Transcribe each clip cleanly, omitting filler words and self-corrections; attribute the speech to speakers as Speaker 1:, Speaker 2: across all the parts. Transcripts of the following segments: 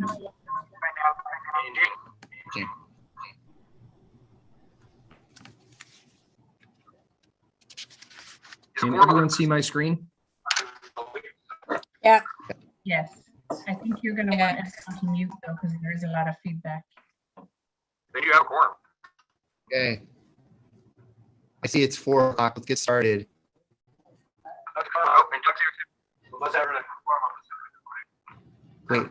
Speaker 1: Okay. Can everyone see my screen?
Speaker 2: Yeah.
Speaker 3: Yes, I think you're going to want to mute though, because there is a lot of feedback.
Speaker 4: Then you have a quorum.
Speaker 1: Okay. I see it's 4 o'clock. Let's get started.
Speaker 4: And Doug's here too. Let's have a quorum on this.
Speaker 1: Great.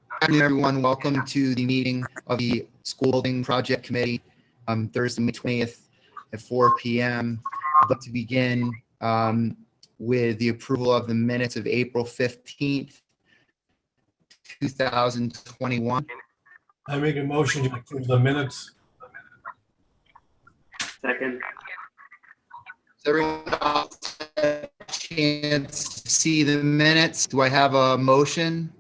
Speaker 1: Good afternoon, everyone. Welcome to the meeting of the School Building Project Committee, Thursday, May 20th at 4 p.m. I'd like to begin with the approval of the minutes of April 15th, 2021.
Speaker 5: I make a motion to approve the minutes.
Speaker 4: Second.
Speaker 1: Does everyone else have a chance to see the minutes? Do I have a motion?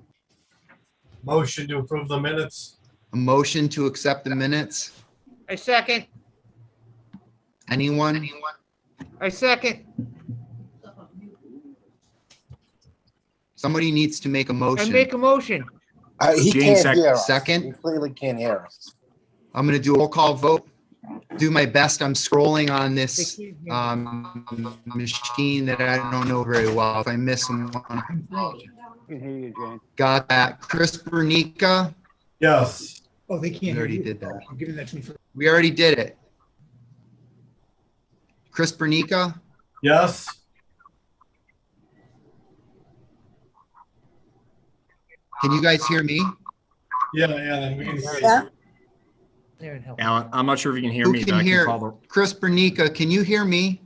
Speaker 5: Motion to approve the minutes.
Speaker 1: A motion to accept the minutes?
Speaker 6: I second.
Speaker 1: Anyone?
Speaker 6: I second.
Speaker 1: Somebody needs to make a
Speaker 6: I
Speaker 1: motion.
Speaker 6: make a motion.
Speaker 7: He
Speaker 1: Jane,
Speaker 7: can't hear us. He
Speaker 1: second.
Speaker 7: clearly can't hear us.
Speaker 1: I'm going to do a roll call vote. Do my best. I'm scrolling on
Speaker 6: They
Speaker 1: this
Speaker 6: can't hear me.
Speaker 1: machine that I don't know very well. If I miss someone, I apologize.
Speaker 8: Can hear you, Jane.
Speaker 1: Got that. Chris Bernica.
Speaker 5: Yes.
Speaker 8: Oh, they
Speaker 1: We
Speaker 8: can't.
Speaker 1: already did that.
Speaker 8: I'm giving that to me for.
Speaker 1: We already did it. Chris Bernica.
Speaker 5: Yes.
Speaker 1: Can you guys hear me?
Speaker 5: Yeah, Alan, we can hear you.
Speaker 2: Yeah.
Speaker 6: There and help.
Speaker 9: Alan, I'm not sure if you can hear
Speaker 1: Who
Speaker 9: me,
Speaker 1: can
Speaker 9: but I
Speaker 1: hear?
Speaker 9: can call the.
Speaker 1: Chris Bernica, can you hear me?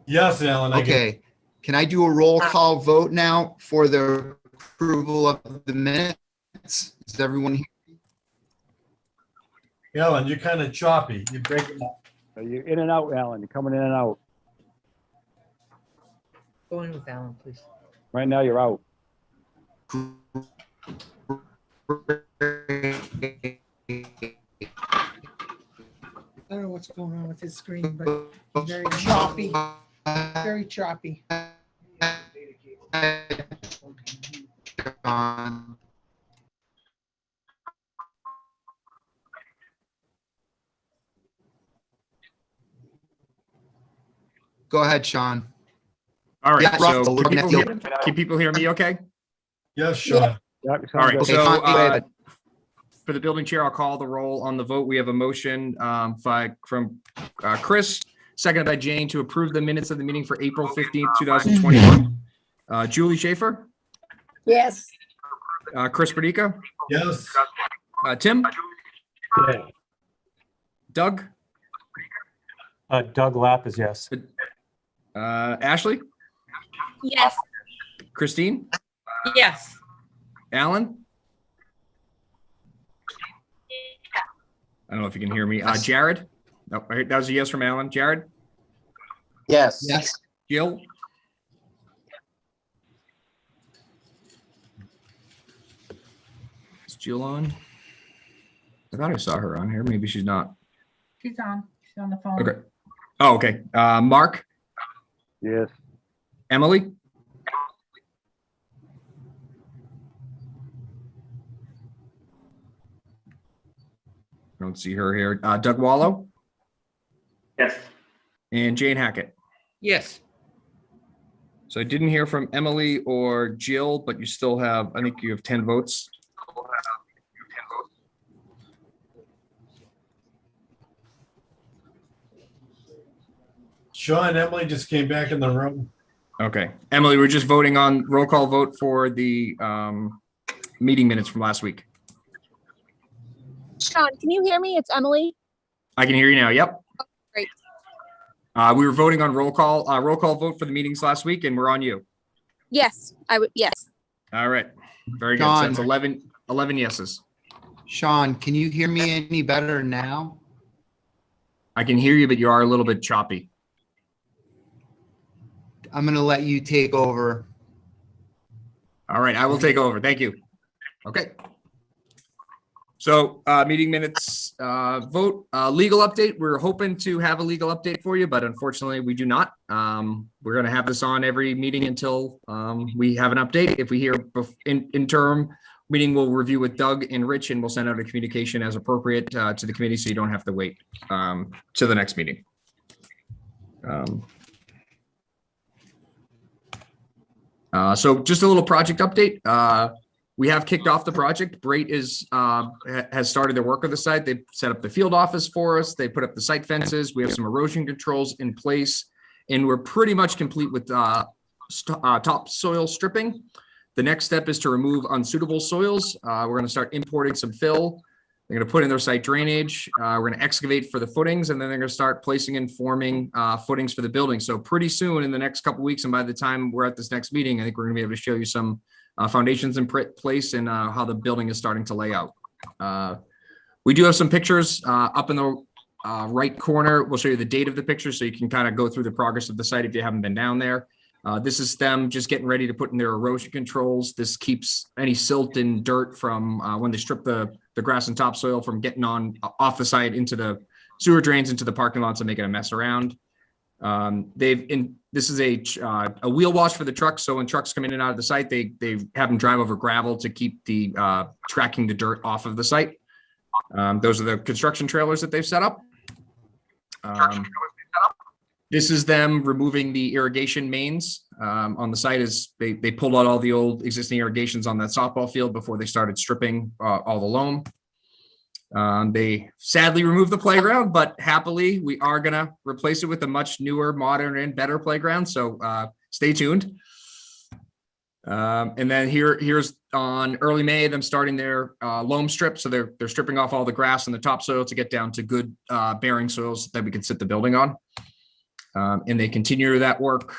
Speaker 5: Yes, Alan. I can.
Speaker 1: Okay. Can I do a roll call vote now for the approval of the minutes? Is everyone here?
Speaker 5: Alan, you're kind of choppy. You're breaking up.
Speaker 8: You're in and out, Alan. You're coming in and out.
Speaker 6: Go in with Alan, please.
Speaker 8: Right now, you're out.
Speaker 2: I don't know what's going on with his screen, but it's very choppy, very choppy.
Speaker 1: Go ahead, Sean.
Speaker 9: All right,
Speaker 1: Yeah,
Speaker 9: so
Speaker 1: Russell,
Speaker 9: can people hear me okay?
Speaker 5: Yes, Sean.
Speaker 8: Yep,
Speaker 9: All right,
Speaker 1: Okay,
Speaker 9: so
Speaker 1: Tom, go ahead.
Speaker 9: for the building chair, I'll call the roll on the vote. We have a motion from Chris, seconded by Jane, to approve the minutes of the meeting for April 15th, 2021. Julie Schaefer,
Speaker 2: Yes.
Speaker 9: Chris Bernica,
Speaker 5: Yes.
Speaker 9: Tim,
Speaker 10: Yeah.
Speaker 9: Doug,
Speaker 10: Doug Lapp is yes.
Speaker 9: Ashley,
Speaker 3: Yes.
Speaker 9: Christine,
Speaker 3: Yes.
Speaker 9: Alan. I don't know if you can hear me. Jared. No, that was a yes from Alan. Jared,
Speaker 7: Yes.
Speaker 1: Yes.
Speaker 9: Jill, is Jill on? I thought I saw her on here. Maybe she's not.
Speaker 3: She's on. She's on the phone.
Speaker 9: Okay. Oh, okay. Mark,
Speaker 8: Yes.
Speaker 9: Emily, I don't see her here. Doug Wallow
Speaker 4: Yes.
Speaker 9: and Jane Hackett.
Speaker 6: Yes.
Speaker 9: So I didn't hear from Emily or Jill, but you still have, I think you have 10 votes.
Speaker 5: Sean, Emily just came back in the room.
Speaker 9: Okay. Emily, we're just voting on roll call vote for the meeting minutes from last week.
Speaker 11: Sean, can you hear me? It's Emily.
Speaker 9: I can hear you now. Yep.
Speaker 11: Great.
Speaker 9: We were voting on roll call vote for the meetings last week, and we're on you.
Speaker 11: Yes, I would. Yes.
Speaker 9: All right. Very good. So
Speaker 1: John.
Speaker 9: that's 11 yeses.
Speaker 1: Sean, can you hear me any better now?
Speaker 9: I can hear you, but you are a little bit choppy.
Speaker 1: I'm going to let you take over.
Speaker 9: All right. I will take over. Thank you. Okay. So meeting minutes, vote, legal update. We're hoping to have a legal update for you, but unfortunately we do not. We're going to have this on every meeting until we have an update. If we hear interim meeting, we'll review with Doug and Rich, and we'll send out a communication as appropriate to the committee, so you don't have to wait to the next meeting. So just a little project update. We have kicked off the project. Brate has started their work on the site. They've set up the field office for us. They put up the site fences. We have some erosion controls in place, and we're pretty much complete with topsoil stripping. The next step is to remove unsuitable soils. We're going to start importing some fill. They're going to put in their site drainage. We're going to excavate for the footings, and then they're going to start placing and forming footings for the building. So pretty soon, in the next couple of weeks, and by the time we're at this next meeting, I think we're going to be able to show you some foundations in place and how the building is starting to lay out. We do have some pictures up in the right corner. We'll show you the date of the picture so you can kind of go through the progress of the site if you haven't been down there. This is them just getting ready to put in their erosion controls. This keeps any silt and dirt from when they strip the grass and topsoil from getting off the site into the sewer drains into the parking lots and making a mess around. This is a wheel wash for the trucks. So when trucks come in and out of the site, they have them drive over gravel to keep the tracking the dirt off of the site. Those are the construction trailers that they've set up. This is them removing the irrigation mains on the site. Is they pulled out all the old existing irrigations on that softball field before they started stripping all the loam. They sadly removed the playground, but happily we are gonna replace it with a much newer, modern, and better playground. So stay tuned. And then here's on early May, them starting their loam strip. So they're stripping off all the grass and the topsoil to get down to good bearing soils that we can sit the building on. And they continue that work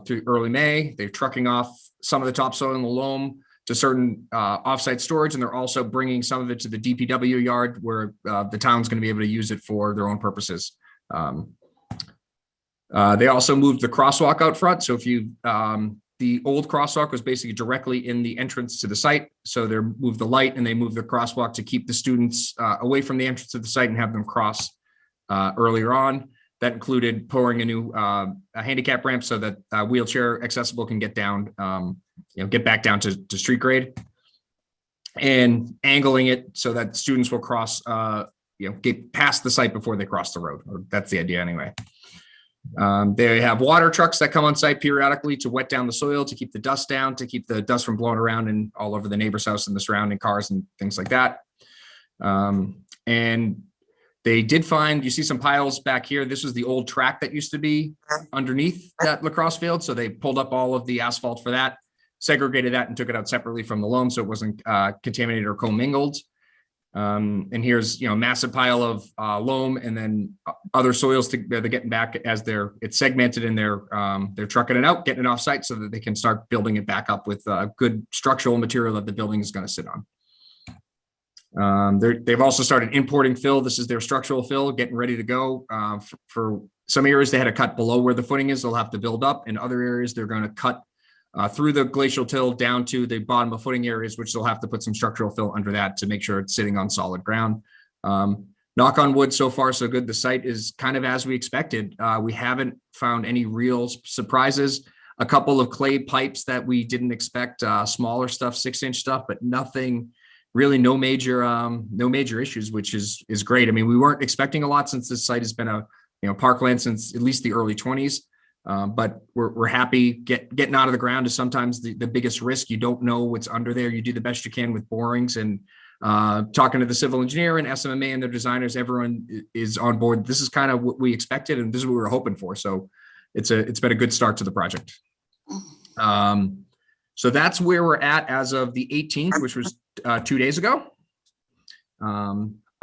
Speaker 9: through early May. They're trucking off some of the topsoil and the loam to certain offsite storage, and they're also bringing some of it to the DPW yard where the town's going to be able to use it for their own purposes. They also moved the crosswalk out front. So if you, the old crosswalk was basically directly in the entrance to the site. So they moved the light and they moved the crosswalk to keep the students away from the entrance of the site and have them cross earlier on. That included pouring a new a handicap ramp so that wheelchair accessible can get down, get back down to street grade, and angling it so that students will cross, get past the site before they cross the road. Or that's the idea anyway. They have water trucks that come on site periodically to wet down the soil, to keep the dust down, to keep the dust from blowing around and all over the neighbor's house and the surrounding cars and things like that. And they did find, you see some piles back here. This was the old track that used to be underneath that lacrosse field. So they pulled up all of the asphalt for that, segregated that and took it out separately from the loam so it wasn't contaminated or commingled. And here's, a massive pile of loam and then other soils they're getting back as it's segmented and they're trucking it out, getting it off site so that they can start building it back up with good structural material that the building is going to sit on. They've also started importing fill. This is their structural fill, getting ready to go. For some areas, they had to cut below where the footing is. They'll have to build up. In other areas, they're going to cut through the glacial till down to the bottom of footing areas, which they'll have to put some structural fill under that to make sure it's sitting on solid ground. Knock on wood, so far so good. The site is kind of as we expected. We haven't found any real surprises. A couple of clay pipes that we didn't expect, smaller stuff, 6-inch stuff, but nothing. Really no major issues, which is great. I mean, we weren't expecting a lot since this site has been a parkland since at least the early 20s. But we're happy. Getting out of the ground is sometimes the biggest risk. You don't know what's under there. You do the best you can with borings and talking to the civil engineer and SMA and their designers. Everyone is on board. This is kind of what we expected, and this is what we were hoping for. So it's been a good start to the project. So that's where we're at as of the 18th, which was 2 days ago.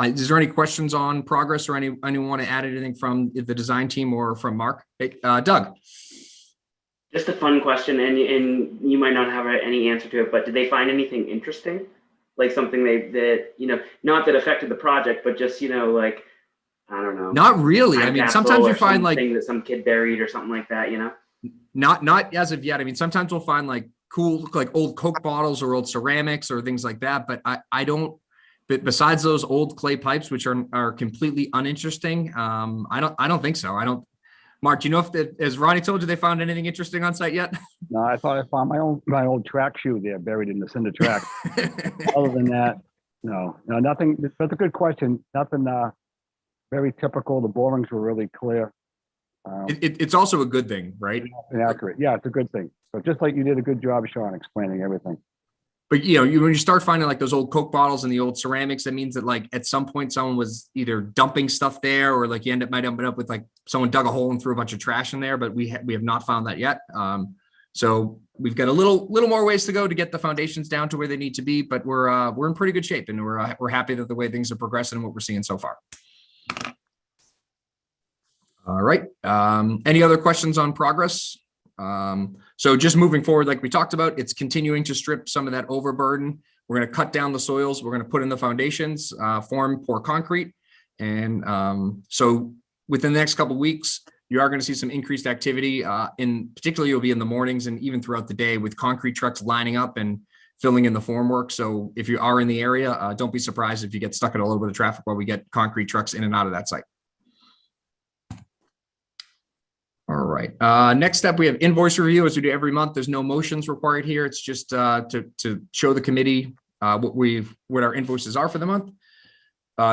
Speaker 9: Is there any questions on progress or anyone want to add anything from the design team or from Mark? Hey, Doug.
Speaker 12: Just a fun question, and you might not have any answer to it, but did they find anything interesting? Like something not that affected the project, but just, like, I don't know.
Speaker 9: Not really. I mean, sometimes you find like
Speaker 12: that some kid buried or something like that,
Speaker 9: Not as of yet. I mean, sometimes we'll find like cool, like old Coke bottles or old ceramics or things like that. But I don't, but besides those old clay pipes, which are completely uninteresting, I don't think so. Mark, do you know as Ronnie told you, they found anything interesting on site yet?
Speaker 8: No, I thought I found my old track shoe there buried in the cinder track. Other than that, no, nothing. That's a good question. Nothing very typical. The borings were really clear.
Speaker 9: It's also a good thing, right?
Speaker 8: Accurate. Yeah, it's a good thing. So just like you did a good job, Sean, explaining everything.
Speaker 9: But when you start finding like those old Coke bottles and the old ceramics, that means that like at some point someone was either dumping stuff there, or like you might end up with like someone dug a hole and threw a bunch of trash in there. But we have not found that yet. So we've got a little more ways to go to get the foundations down to where they need to be. But we're in pretty good shape, and we're happy that the way things are progressing and what we're seeing so far. All right. Any other questions on progress? So just moving forward, like we talked about, it's continuing to strip some of that overburden. We're going to cut down the soils. We're going to put in the foundations, pour concrete. And so within the next couple of weeks, you are going to see some increased activity. Particularly, you'll be in the mornings and even throughout the day with concrete trucks lining up and filling in the formwork. So if you are in the area, don't be surprised if you get stuck in a little bit of traffic while we get concrete trucks in and out of that site. All right. Next up, we have invoice review, as we do every month. There's no motions required here. It's just to show the committee what our invoices are for the month.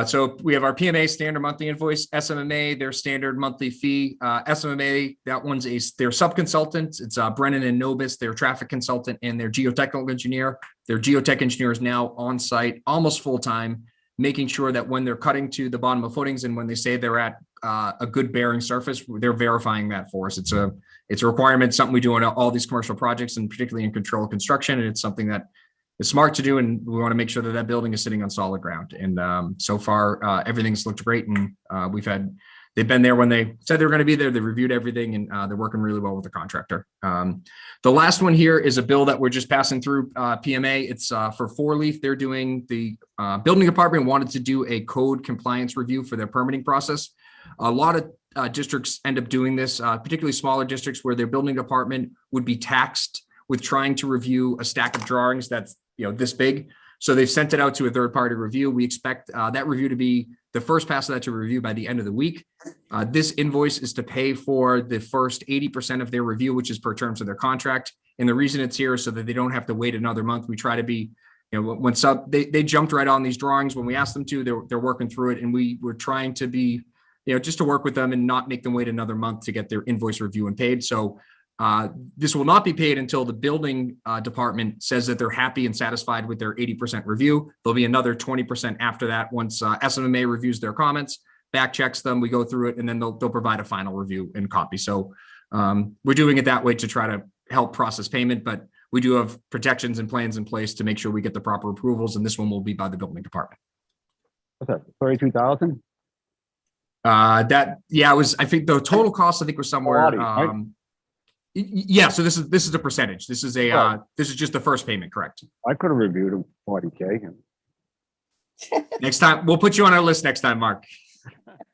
Speaker 9: So we have our PMA standard monthly invoice, SMMA, their standard monthly fee. SMMA, that one's their sub-consultant. It's Brennan and Nobis, their traffic consultant, and their geotechnical engineer. Their geotech engineer is now on site, almost full-time, making sure that when they're cutting to the bottom of footings and when they say they're at a good bearing surface, they're verifying that for us. It's a requirement, something we do on all these commercial projects, and particularly in controlled construction. And it's something that is smart to do, and we want to make sure that that building is sitting on solid ground. And so far, everything's looked great, and they've been there when they said they were going to be there. They reviewed everything, and they're working really well with the contractor. The last one here is a bill that we're just passing through PMA. It's for Four Leaf. They're doing the building department wanted to do a code compliance review for their permitting process. A lot of districts end up doing this, particularly smaller districts where their building department would be taxed with trying to review a stack of drawings that's this big. So they've sent it out to a third-party review. We expect that review to be the first pass of that to review by the end of the week. This invoice is to pay for the first 80% of their review, which is per terms of their contract. And the reason it's here is so that they don't have to wait another month. We try to be, when they jumped right on these drawings when we asked them to. They're working through it, and we were trying to be, just to work with them and not make them wait another month to get their invoice review and paid. So this will not be paid until the building department says that they're happy and satisfied with their 80% review. There'll be another 20% after that once SMMA reviews their comments, back checks them, we go through it, and then they'll provide a final review and copy. So we're doing it that way to try to help process payment, but we do have protections and plans in place to make sure we get the proper approvals, and this one will be by the building department.
Speaker 8: What's that, 32,000?
Speaker 9: I think the total cost was somewhere.
Speaker 8: Right?
Speaker 9: Yeah, so this is the percentage. This is this is just the first payment, correct?
Speaker 8: I could have reviewed them 40K.
Speaker 9: Next time, we'll put you on our list next time, Mark.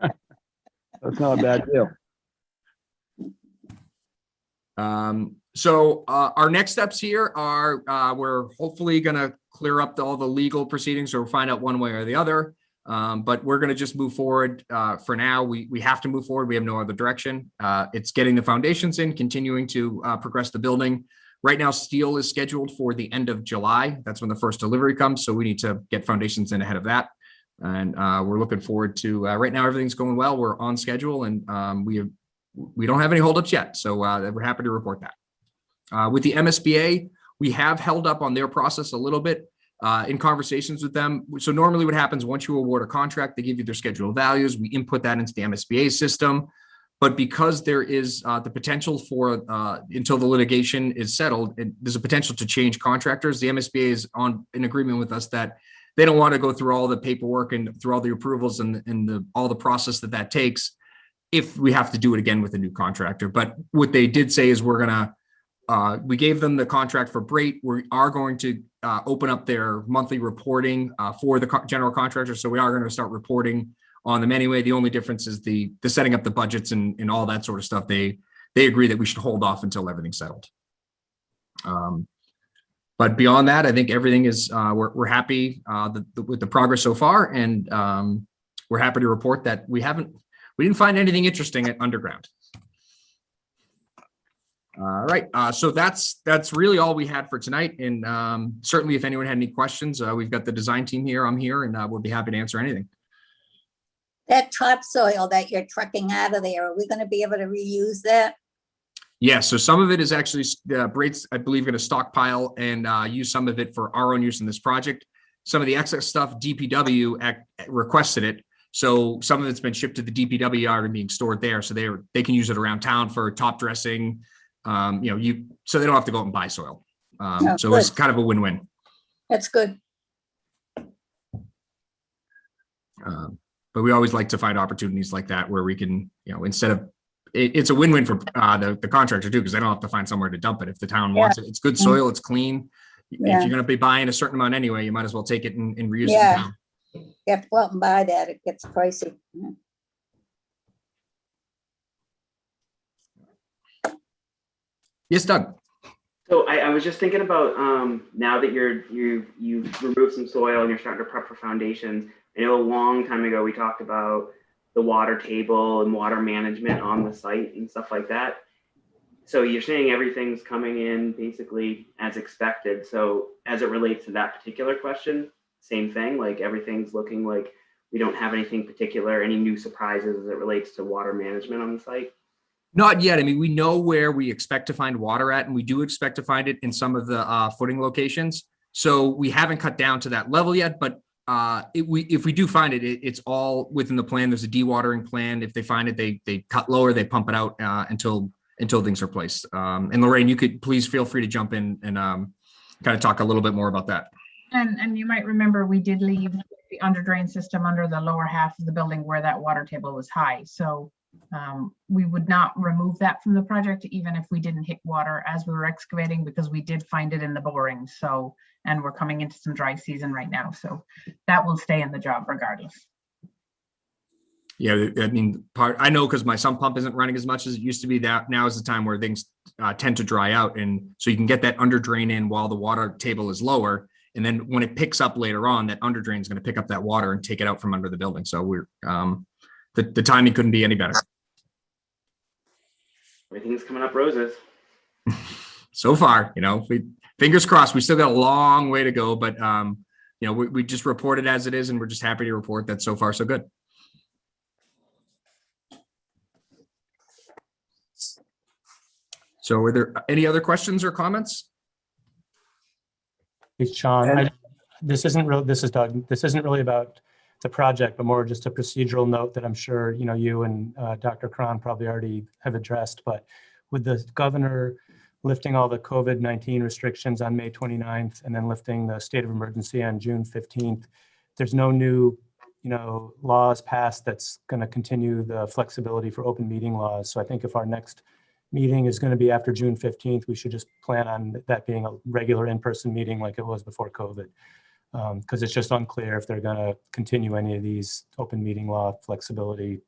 Speaker 8: That's not a bad deal.
Speaker 9: So our next steps here are we're hopefully going to clear up all the legal proceedings, or find out one way or the other. But we're going to just move forward for now. We have to move forward. We have no other direction. It's getting the foundations in, continuing to progress the building. Right now, steel is scheduled for the end of July. That's when the first delivery comes. So we need to get foundations in ahead of that. And we're looking forward to, right now, everything's going well. We're on schedule, and we don't have any holdups yet. So we're happy to report that. With the MSBA, we have held up on their process a little bit. In conversations with them. So normally what happens once you award a contract, they give you their schedule of values. We input that into the MSBA system. But because there is the potential for, until the litigation is settled, there's a potential to change contractors. The MSBA is in agreement with us that they don't want to go through all the paperwork and through all the approvals and all the process that takes if we have to do it again with a new contractor. But what they did say is we gave them the contract for Brait. We are going to open up their monthly reporting for the general contractor. So we are going to start reporting on them anyway. The only difference is the setting up the budgets and all that sort of stuff. They agree that we should hold off until everything's settled. But beyond that, I think everything is, we're happy with the progress so far. And we're happy to report that we didn't find anything interesting at underground. All right, so that's really all we had for tonight. And certainly if anyone had any questions, we've got the design team here, I'm here, and we'll be happy to answer anything.
Speaker 13: That topsoil that you're trucking out of there, are we going to be able to reuse that?
Speaker 9: Yeah, so some of it is actually Brait's, I believe, going to stockpile and use some of it for our own use in this project. Some of the excess stuff, DPW requested it. So some of it's been shipped to the DPW yard and being stored there. So they can use it around town for top dressing. So they don't have to go out and buy soil. So it's kind of a win-win.
Speaker 13: That's good.
Speaker 9: But we always like to find opportunities like that where we can, instead of, it's a win-win for the contractor too, because they don't have to find somewhere to dump it. If the town wants it, it's good soil, it's clean. If you're going to be buying a certain amount anyway, you might as well take it and reuse it in town.
Speaker 13: You have to go out and buy that. It gets pricey.
Speaker 9: Yes, Doug.
Speaker 12: So I was just thinking about now that you've removed some soil and you're starting to prep for foundations. I know a long time ago we talked about the water table and water management on the site and stuff like that. So you're saying everything's coming in basically as expected. So as it relates to that particular question, same thing, like everything's looking like we don't have anything particular, any new surprises as it relates to water management on the site?
Speaker 9: Not yet. I mean, we know where we expect to find water at, and we do expect to find it in some of the footing locations. So we haven't cut down to that level yet, but if we do find it, it's all within the plan. There's a dewatering plan. If they find it, they cut lower, they pump it out until things are placed. And Lorraine, you could please feel free to jump in and kind of talk a little bit more about that.
Speaker 3: And you might remember we did leave the under drain system under the lower half of the building where that water table was high. So we would not remove that from the project, even if we didn't hit water as we were excavating, because we did find it in the boring. So, and we're coming into some dry season right now. So that will stay in the job regardless.
Speaker 9: Yeah, I mean, I know because my sump pump isn't running as much as it used to be. That now is the time where things tend to dry out. And so you can get that under drain in while the water table is lower. And then when it picks up later on, that under drain is going to pick up that water and take it out from under the building. So we're, the timing couldn't be any better.
Speaker 12: Everything's coming up roses.
Speaker 9: So far, fingers crossed. We still got a long way to go, but we just report it as it is, and we're just happy to report that so far so good. So, are there any other questions or comments?
Speaker 10: It's Sean. This is Doug. This isn't really about the project, but more just a procedural note that I'm sure you and Dr. Cron probably already have addressed. But with the governor lifting all the COVID-19 restrictions on May 29th and then lifting the state of emergency on June 15th, there's no new laws passed that's going to continue the flexibility for open meeting laws. So I think if our next meeting is going to be after June 15th, we should just plan on that being a regular in-person meeting like it was before COVID. Because it's just unclear if they're going to continue any of these open meeting law flexibility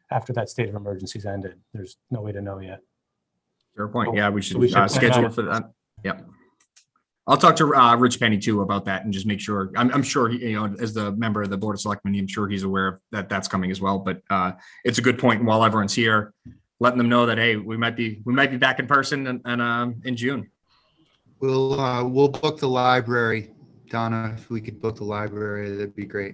Speaker 10: after that state of emergency's ended. There's no way to know yet.
Speaker 9: Fair point. Yeah, we should
Speaker 10: plan
Speaker 9: schedule
Speaker 10: on
Speaker 9: for that. Yeah. I'll talk to Rich Penny too about that and just make sure. I'm sure he, as the member of the Board of Selectmen, I'm sure he's aware of that's coming as well. But it's a good point. And while everyone's here, letting them know that hey, we might be back in person and in June.
Speaker 1: We'll book the library. Donna, if we could book the library, that'd be great.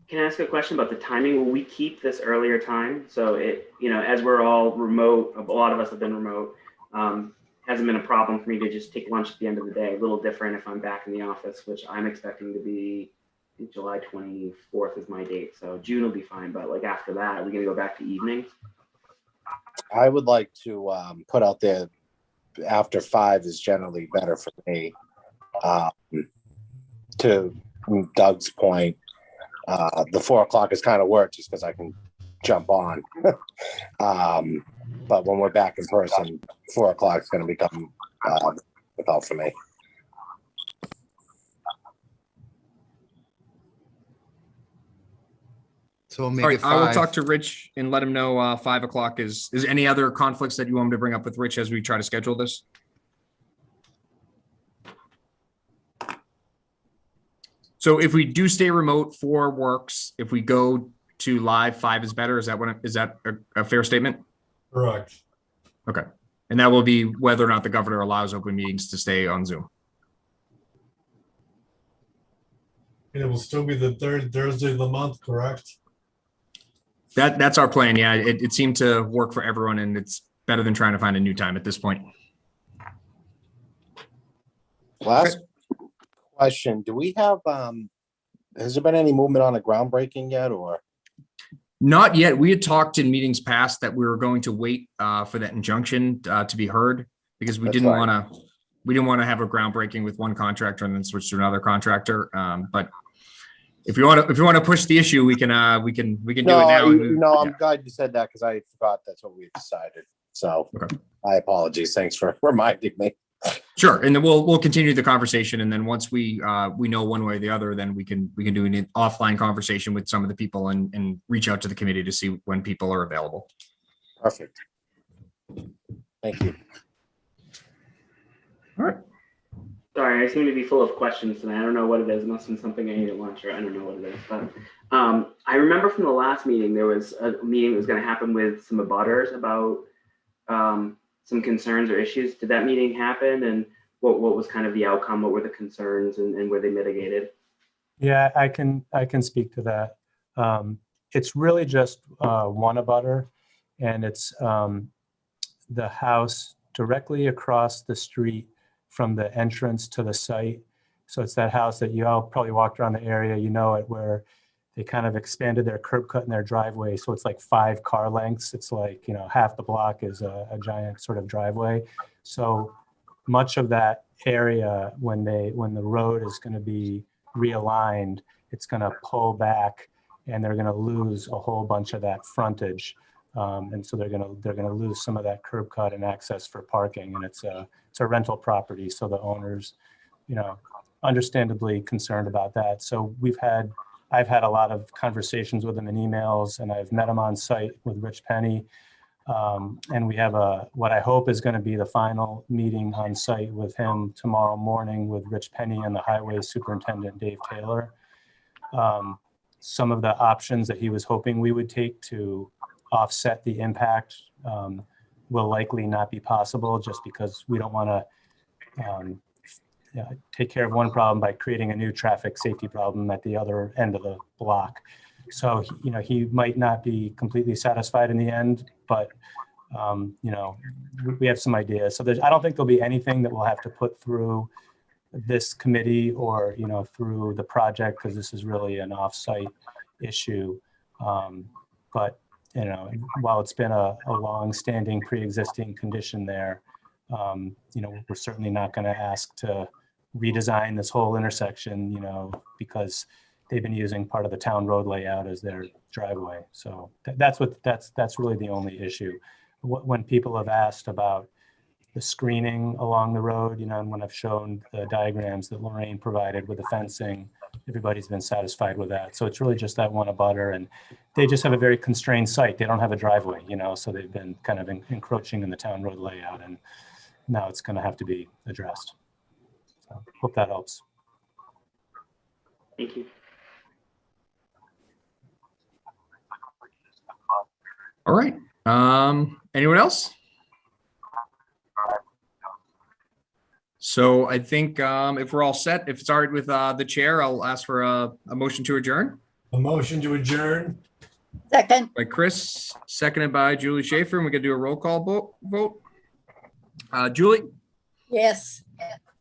Speaker 12: Can I ask a question about the timing? Will we keep this earlier time? So as we're all remote, a lot of us have been remote, hasn't been a problem for me to just take lunch at the end of the day. A little different if I'm back in the office, which I'm expecting to be July 24th is my date. So June will be fine. But like after that, are we going to go back to evenings?
Speaker 7: I would like to put out there after 5 is generally better for me. To Doug's point, the 4 o'clock is kind of work just because I can jump on. But when we're back in person, 4 o'clock is going to become difficult for me.
Speaker 1: So
Speaker 9: all right, I will talk to Rich and let him know 5 o'clock is any other conflicts that you want me to bring up with Rich as we try to schedule this? So if we do stay remote, 4 works. If we go to live, 5 is better. Is that a fair statement?
Speaker 5: Correct.
Speaker 9: Okay. And that will be whether or not the governor allows open meetings to stay on Zoom.
Speaker 5: And it will still be the third Thursday of the month, correct?
Speaker 9: That's our plan. Yeah, it seemed to work for everyone, and it's better than trying to find a new time at this point.
Speaker 7: Last question, do we have, has there been any movement on a groundbreaking yet, or?
Speaker 9: Not yet. We had talked in meetings past that we were going to wait for that injunction to be heard because we
Speaker 7: That's
Speaker 9: didn't
Speaker 7: fine.
Speaker 9: want to have a groundbreaking with one contractor and then switch to another contractor. But if you want to push the issue, we can do it now.
Speaker 7: No, I'm glad you said that because I forgot that's what we decided. So
Speaker 9: Okay.
Speaker 7: my apologies. Thanks for reminding me.
Speaker 9: Sure, and then we'll continue the conversation, and then once we know one way or the other, then we can do an offline conversation with some of the people and reach out to the committee to see when people are available.
Speaker 7: Perfect. Thank you.
Speaker 9: All right.
Speaker 12: Sorry, I seem to be full of questions tonight. I don't know what it is. It must have been something I ate at lunch, or I don't know what it is. But I remember from the last meeting, there was a meeting that was going to happen with some abutters about some concerns or issues. Did that meeting happen? And what was kind of the outcome? What were the concerns and were they mitigated?
Speaker 10: Yeah, I can speak to that. It's really just one abutter, and it's the house directly across the street from the entrance to the site. So it's that house that you all probably walked around the area, you know it, where they kind of expanded their curb cut in their driveway. So it's like 5 car lengths. It's like, half the block is a giant sort of driveway. So much of that area, when the road is going to be realigned, it's going to pull back and they're going to lose a whole bunch of that frontage. And so they're going to lose some of that curb cut and access for parking. And it's a rental property. So the owners, understandably concerned about that. So I've had a lot of conversations with them in emails, and I've met them on site with Rich Penny. And we have what I hope is going to be the final meeting on site with him tomorrow morning with Rich Penny and the highway superintendent, Dave Taylor. Some of the options that he was hoping we would take to offset the impact will likely not be possible, just because we don't want to take care of one problem by creating a new traffic safety problem at the other end of the block. So, he might not be completely satisfied in the end, but, we have some ideas. So I don't think there'll be anything that we'll have to put through this committee or, through the project, because this is really an off-site issue. But, while it's been a long-standing pre-existing condition there, we're certainly not going to ask to redesign this whole intersection, because they've been using part of the town road layout as their driveway. So that's really the only issue. When people have asked about the screening along the road, and when I've shown the diagrams that Lorraine provided with the fencing, everybody's been satisfied with that. So it's really just that one abutter, and they just have a very constrained site. They don't have a driveway, so they've been kind of encroaching in the town road layout, and now it's going to have to be addressed. So hope that helps.
Speaker 12: Thank you.
Speaker 9: All right. Anyone else? So I think if we're all set, if it's all right with the chair, I'll ask for a motion to adjourn.
Speaker 5: A motion to adjourn.
Speaker 13: Second.
Speaker 9: By Chris, seconded by Julie Schaefer, and we can do a roll call vote. Julie?
Speaker 13: Yes.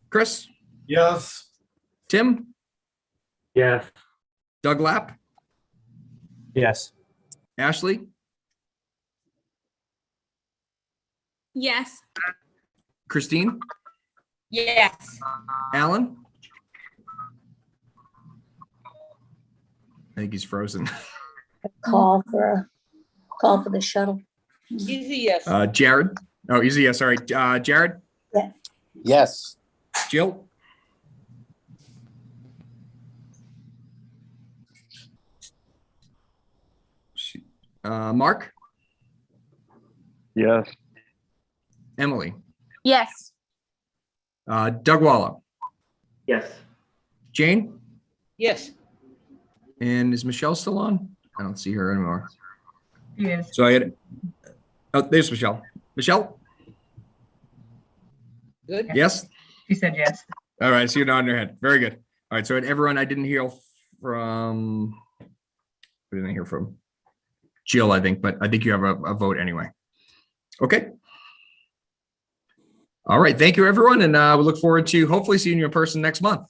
Speaker 9: Chris?
Speaker 5: Yes.
Speaker 9: Tim?
Speaker 4: Yes.
Speaker 9: Doug Lapp?
Speaker 10: Yes.
Speaker 9: Ashley?
Speaker 11: Yes.
Speaker 9: Christine?
Speaker 11: Yes.
Speaker 9: Alan? I think he's frozen.
Speaker 13: Call for the shuttle.
Speaker 6: Easy, yes.
Speaker 9: Jared? Oh, easy, yes, sorry. Jared?
Speaker 7: Yes.
Speaker 9: Jill? Mark?
Speaker 8: Yes.
Speaker 9: Emily?
Speaker 11: Yes.
Speaker 9: Doug Walla?
Speaker 12: Yes.
Speaker 9: Jane?
Speaker 6: Yes.
Speaker 9: And is Michelle still on? I don't see her anymore.
Speaker 3: Yes.
Speaker 9: So I had, oh, there's Michelle. Michelle?
Speaker 6: Good.
Speaker 9: Yes?
Speaker 3: She said yes.
Speaker 9: All right, so you're nodding your head. Very good. All right, so everyone, I didn't hear from, who didn't I hear from? Jill, I think, but I think you have a vote anyway. Okay. All right, thank you, everyone, and we look forward to hopefully seeing you in person next month.